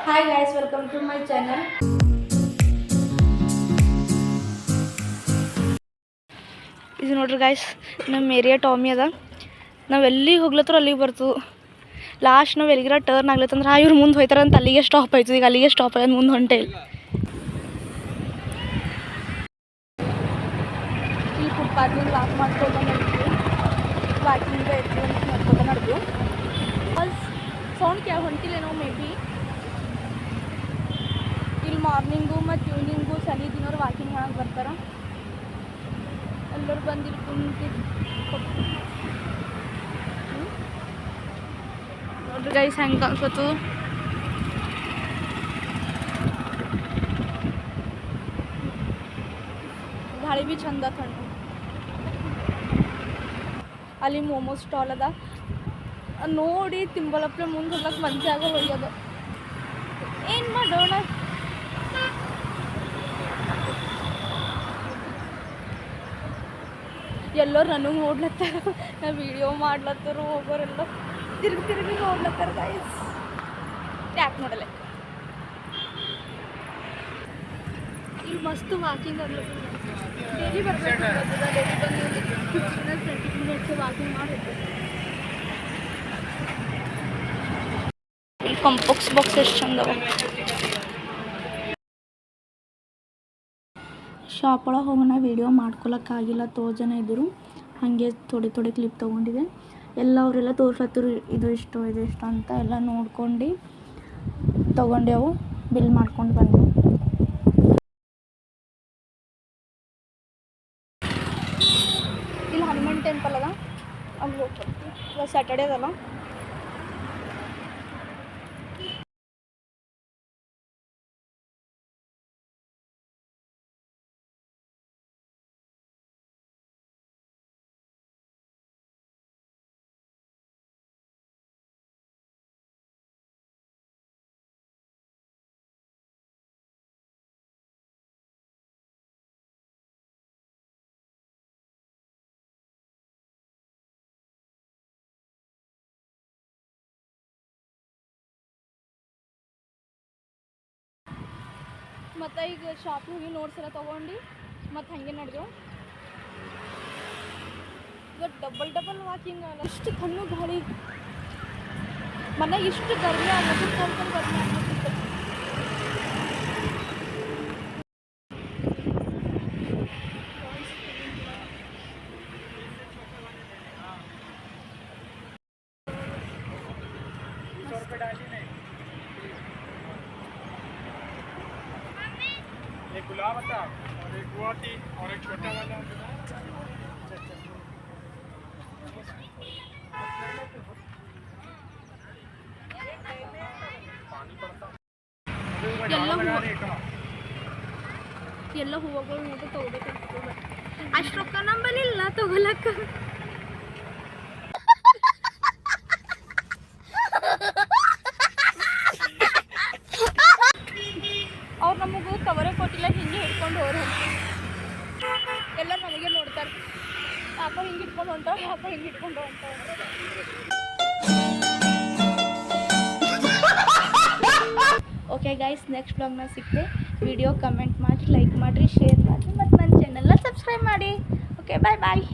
Hi guys, welcome to my channel. ಇದು ನೋಡ್ರಿ guys, ನಮ್ಮ ಏರಿಯಾ ಟಾಮಿ ಅದ. ನಾವು ಎಲ್ಲಿಗೆ ಹೋಗ್ಲತ್ತರ ಅಲ್ಲಿಗೆ ಬರ್ತದೆ. ಲಾಸ್ಟ್ ನಾವು ಎಲ್ಲಿಗಾರ ಟರ್ನ್ ಆಗ್ಲತ್ತಂದ್ರೆ ಇವ್ರು ಮುಂದೆ ಹೋಯ್ತಾರ ಅಂತ ಅಲ್ಲಿಗೆ ಸ್ಟಾಪ್ ಆಯ್ತದೆ. ಈಗ ಅಲ್ಲಿಗೆ ಸ್ಟಾಪ್ ಆಗೋದು, ಮುಂದೆ ಹೊಂಟೆ ಇಲ್ಲಿ ಫುಟ್ಪಾತ್ನಿಂದ ವಾಕ್ ಮಾಡ್ಕೊಂಡು ನಡ್ತೀವಿ. ವಾಕಿಂಗ್ ಮಾಡ್ಕೊಂಡು ನಡ್ದು ಸೌಂಡ್ ಕ್ಯಾವ್ ಹೊಂಟಿಲ್ಲೇನೋ ಮೇ ಬಿ. ಇಲ್ಲಿ ಮಾರ್ನಿಂಗು ಮತ್ತು ಈವ್ನಿಂಗು ಸನಿ ದಿನವ್ರು ವಾಕಿಂಗ್ ಮಾಡಕ್ಕೆ ಬರ್ತಾರೆ. ಎಲ್ಲರೂ ಬಂದಿರು ಕುಂತಿದ್ದು ನೋಡ್ರಿ ಗೈಸ್ ಹೆಂಗೆ ಅನ್ಸತ್ತು. ಗಾಳಿ ಭೀ ಚಂದ ತಣ್ಣು. ಅಲ್ಲಿ ಮೋಮೋಸ್ ಸ್ಟಾಲ್ ಅದ, ನೋಡಿ ತಿಂಬಲಪ್ಲೆ ಮುಂದೆ ಹೋಗ್ಲಕ್ಕೆ ಮನಸ್ಸೇ ಆಗಲ್ಲ. ಹೋಗ್ಯದ ಏನು ಮಾಡೋಣ. ಎಲ್ಲರೂ ನನಗೆ ನೋಡ್ಲತ್ತಾರ, ನಾ ವಿಡಿಯೋ ಮಾಡ್ಲತ್ತಾರು. ಹೋಗೋರೆಲ್ಲ ತಿರುಗಿ ನೋಡ್ಲತ್ತಾರ ಗೈಸ್. ಯಾಕೆ ನೋಡಲ್ಲ, ಇಲ್ಲಿ ಮಸ್ತ್ ವಾಕಿಂಗ್ ಆಗ್ಲತ್ತ. ಡೈಲಿ ಬರ್ಬೇಕು, ಡೈಲಿ ಬಂದು 15-20 ಮಿನಿಟ್ಸ್ ವಾಕಿಂಗ್ ಮಾಡಿರ್ಬೇಕು. ಇಲ್ಲಿ ಕಾಂಪಾಕ್ಸ್ ಬಾಕ್ಸ್ ಎಷ್ಟು ಚಂದವ. ಶಾಪ್ ಒಳಗೆ ಹೋಗೋಣ. ವೀಡಿಯೋ ಮಾಡ್ಕೊಳಕ್ಕಾಗಿಲ್ಲ, ತೋಳು ಜನ ಇದ್ದರು. ಹಾಗೆ ಥೋಡೆ ಕ್ಲಿಪ್ ತೊಗೊಂಡಿದೆ. ಅವರೆಲ್ಲ ತೋರ್ಸತ್ತರು, ಇದು ಇಷ್ಟು ಅಂತ ಎಲ್ಲ ನೋಡ್ಕೊಂಡು ತೊಗೊಂಡೆವು. ಬಿಲ್ ಮಾಡ್ಕೊಂಡು ಬಂದೆವು. ಇಲ್ಲಿ ಹನುಮಾನ್ ಟೆಂಪಲ್ ಅದ, ಅಲ್ಲಿ ಹೋಗ್ತೀವಿ. ಇವತ್ತು ಸ್ಯಾಟರ್ಡೇ ಅದಲ್ಲ. ಮತ್ತು ಈಗ ಶಾಪಿಗೆ ಹೋಗಿ ನೋಟ್ಸ್ ಎಲ್ಲ ತೊಗೊಂಡು ಮತ್ತು ಹಾಗೆ ನಡೆದೆವು. ಇವತ್ತು ಡಬಲ್ ವಾಕಿಂಗ್ ಆಗಲ್ಲ. ಇಷ್ಟು ತಣ್ಣು ಗಾಳಿ, ಮನೆಗೆ ಇಷ್ಟು ಗರ್ಮಿ ಆಗೋದು, ಸ್ವಲ್ಪ ಗರ್ಮಿ ಆಗೋದು. एक गुलाब था और एक वो थी और एक छोटा वाला ಎಲ್ಲ ಹೂವುಗಳು ನೋಡ್ತಾ ತೊಗೋಬೇಕಾಗ್ತದೆ. ಅಷ್ಟು ರೊಕ್ಕ ನಂಬಲಿಲ್ಲ ತೊಗೊಳಕ್ಕ. ಅವ್ರು ನಮಗೂ ಕವರೇ ಕೊಟ್ಟಿಲ್ಲ, ಹಿಂಗೆ ಹಿಡ್ಕೊಂಡು ಹೋರು. ಎಲ್ಲರೂ ನಮಗೆ ನೋಡ್ತಾರೆ, ಯಾಕೋ ಹಿಂಗೆ ಇಟ್ಕೊಂಡು ಹೊಂಟಾವ, ಯಾಕೋ ಹಿಂಗೆ ಇಟ್ಕೊಂಡು ಹೊಂಟಾವ. ಓಕೆ ಗೈಸ್, ನೆಕ್ಸ್ಟ್ ಬ್ಲಾಗ್ನಾಗ ಸಿಗ್ತೆ. ವಿಡಿಯೋ ಕಮೆಂಟ್ ಮಾಡಿ, ಲೈಕ್ ಮಾಡಿರಿ, ಶೇರ್ ಮಾಡಿರಿ ಮತ್ತು ನನ್ನ ಚಾನಲ್ನ ಸಬ್ಸ್ಕ್ರೈಬ್ ಮಾಡಿ. ಓಕೆ, ಬಾಯ್.